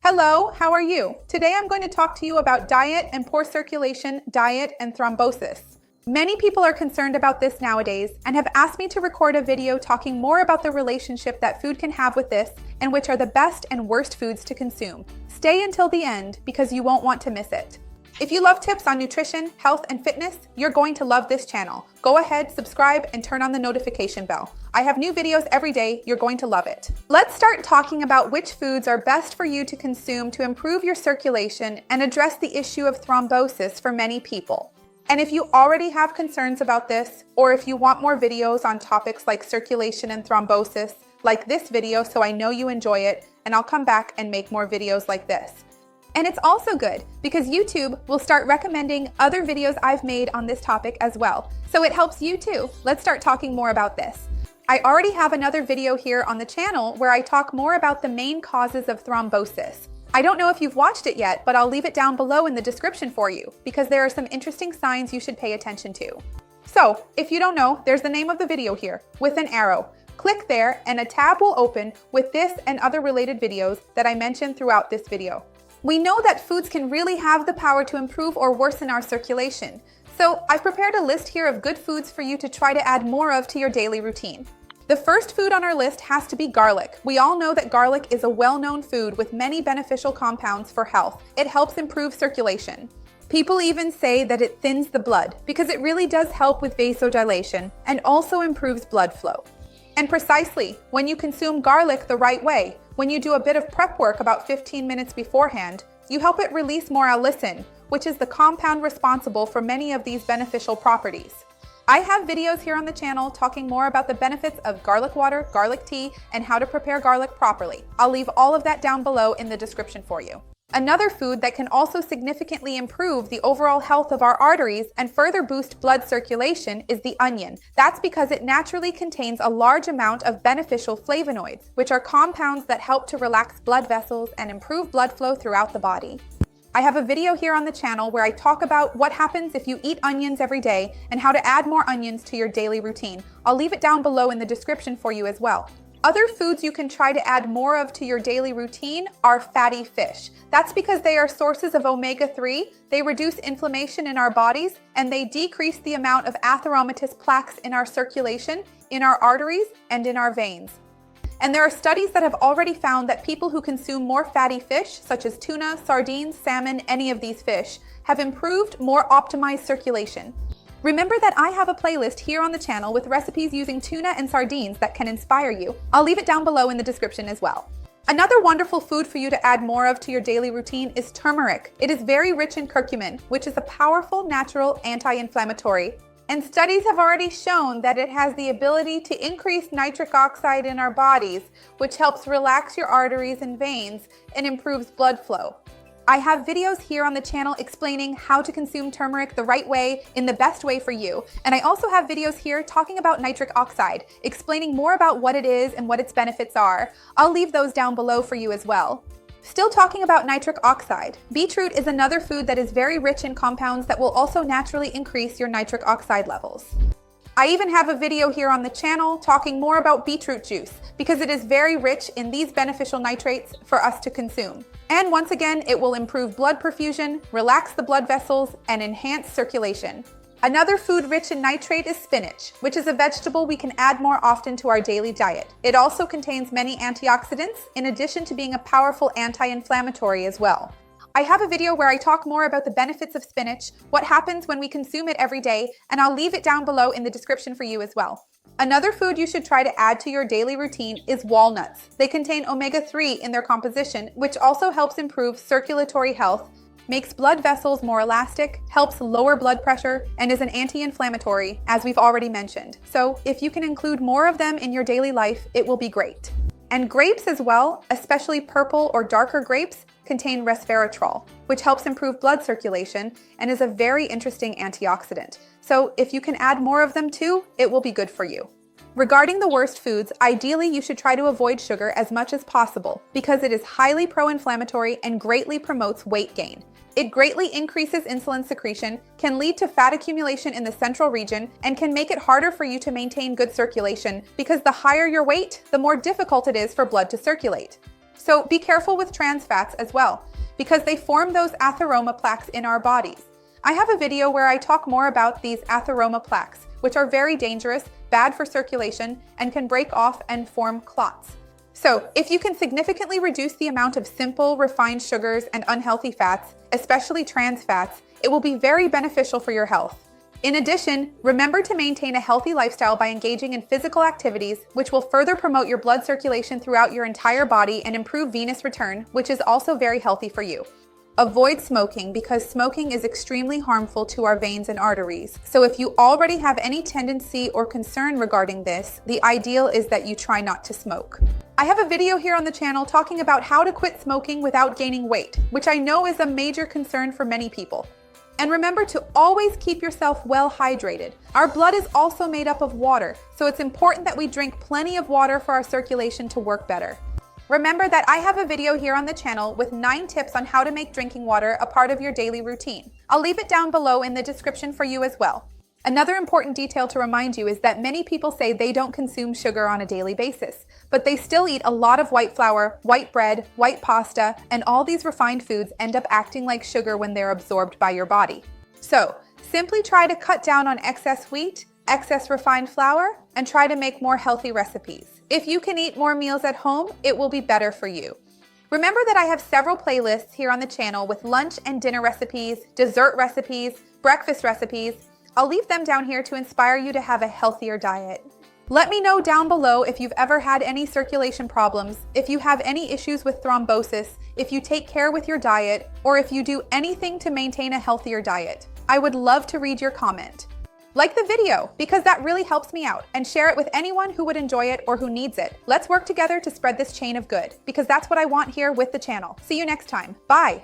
Hello, how are you? Today I'm going to talk to you about diet and poor circulation, diet and thrombosis. Many people are concerned about this nowadays and have asked me to record a video talking more about the relationship that food can have with this and which are the best and worst foods to consume. Stay until the end because you won't want to miss it. If you love tips on nutrition, health, and fitness, you're going to love this channel. Go ahead, subscribe, and turn on the notification bell. I have new videos every day. You're going to love it. Let's start talking about which foods are best for you to consume to improve your circulation and address the issue of thrombosis for many people. And if you already have concerns about this, or if you want more videos on topics like circulation and thrombosis, like this video so I know you enjoy it, and I'll come back and make more videos like this. And it's also good because YouTube will start recommending other videos I've made on this topic as well. So it helps you too. Let's start talking more about this. I already have another video here on the channel where I talk more about the main causes of thrombosis. I don't know if you've watched it yet, but I'll leave it down below in the description for you because there are some interesting signs you should pay attention to. So if you don't know, there's the name of the video here with an arrow. Click there and a tab will open with this and other related videos that I mentioned throughout this video. We know that foods can really have the power to improve or worsen our circulation. So I've prepared a list here of good foods for you to try to add more of to your daily routine. The first food on our list has to be garlic. We all know that garlic is a well-known food with many beneficial compounds for health. It helps improve circulation. People even say that it thins the blood because it really does help with vasodilation and also improves blood flow. And precisely, when you consume garlic the right way, when you do a bit of prep work about 15 minutes beforehand, you help it release more allicin, which is the compound responsible for many of these beneficial properties. I have videos here on the channel talking more about the benefits of garlic water, garlic tea, and how to prepare garlic properly. I'll leave all of that down below in the description for you. Another food that can also significantly improve the overall health of our arteries and further boost blood circulation is the onion. That's because it naturally contains a large amount of beneficial flavonoids, which are compounds that help to relax blood vessels and improve blood flow throughout the body. I have a video here on the channel where I talk about what happens if you eat onions every day and how to add more onions to your daily routine. I'll leave it down below in the description for you as well. Other foods you can try to add more of to your daily routine are fatty fish. That's because they are sources of omega-3, they reduce inflammation in our bodies, and they decrease the amount of atheromatous plaques in our circulation, in our arteries, and in our veins. And there are studies that have already found that people who consume more fatty fish, such as tuna, sardines, salmon, any of these fish, have improved, more optimized circulation. Remember that I have a playlist here on the channel with recipes using tuna and sardines that can inspire you. I'll leave it down below in the description as well. Another wonderful food for you to add more of to your daily routine is turmeric. It is very rich in curcumin, which is a powerful natural anti-inflammatory. And studies have already shown that it has the ability to increase nitric oxide in our bodies, which helps relax your arteries and veins and improves blood flow. I have videos here on the channel explaining how to consume turmeric the right way, in the best way for you. And I also have videos here talking about nitric oxide, explaining more about what it is and what its benefits are. I'll leave those down below for you as well. Still talking about nitric oxide, beetroot is another food that is very rich in compounds that will also naturally increase your nitric oxide levels. I even have a video here on the channel talking more about beetroot juice because it is very rich in these beneficial nitrates for us to consume. And once again, it will improve blood perfusion, relax the blood vessels, and enhance circulation. Another food rich in nitrate is spinach, which is a vegetable we can add more often to our daily diet. It also contains many antioxidants, in addition to being a powerful anti-inflammatory as well. I have a video where I talk more about the benefits of spinach, what happens when we consume it every day, and I'll leave it down below in the description for you as well. Another food you should try to add to your daily routine is walnuts. They contain omega-3 in their composition, which also helps improve circulatory health, makes blood vessels more elastic, helps lower blood pressure, and is an anti-inflammatory, as we've already mentioned. So if you can include more of them in your daily life, it will be great. And grapes as well, especially purple or darker grapes, contain resveratrol, which helps improve blood circulation and is a very interesting antioxidant. So if you can add more of them too, it will be good for you. Regarding the worst foods, ideally you should try to avoid sugar as much as possible because it is highly pro-inflammatory and greatly promotes weight gain. It greatly increases insulin secretion, can lead to fat accumulation in the central region, and can make it harder for you to maintain good circulation because the higher your weight, the more difficult it is for blood to circulate. So be careful with trans fats as well, because they form those atheroma plaques in our bodies. I have a video where I talk more about these atheroma plaques, which are very dangerous, bad for circulation, and can break off and form clots. So if you can significantly reduce the amount of simple, refined sugars and unhealthy fats, especially trans fats, it will be very beneficial for your health. In addition, remember to maintain a healthy lifestyle by engaging in physical activities, which will further promote your blood circulation throughout your entire body and improve venous return, which is also very healthy for you. Avoid smoking, because smoking is extremely harmful to our veins and arteries. So if you already have any tendency or concern regarding this, the ideal is that you try not to smoke. I have a video here on the channel talking about how to quit smoking without gaining weight, which I know is a major concern for many people. And remember to always keep yourself well hydrated. Our blood is also made up of water, so it's important that we drink plenty of water for our circulation to work better. Remember that I have a video here on the channel with 9 tips on how to make drinking water a part of your daily routine. I'll leave it down below in the description for you as well. Another important detail to remind you is that many people say they don't consume sugar on a daily basis, but they still eat a lot of white flour, white bread, white pasta, and all these refined foods end up acting like sugar when they're absorbed by your body. So, simply try to cut down on excess wheat, excess refined flour, and try to make more healthy recipes. If you can eat more meals at home, it will be better for you. Remember that I have several playlists here on the channel with lunch and dinner recipes, dessert recipes, breakfast recipes. I'll leave them down here to inspire you to have a healthier diet. Let me know down below if you've ever had any circulation problems, if you have any issues with thrombosis, if you take care with your diet, or if you do anything to maintain a healthier diet. I would love to read your comment. Like the video, because that really helps me out, and share it with anyone who would enjoy it or who needs it. Let's work together to spread this chain of good, because that's what I want here with the channel. See you next time. Bye.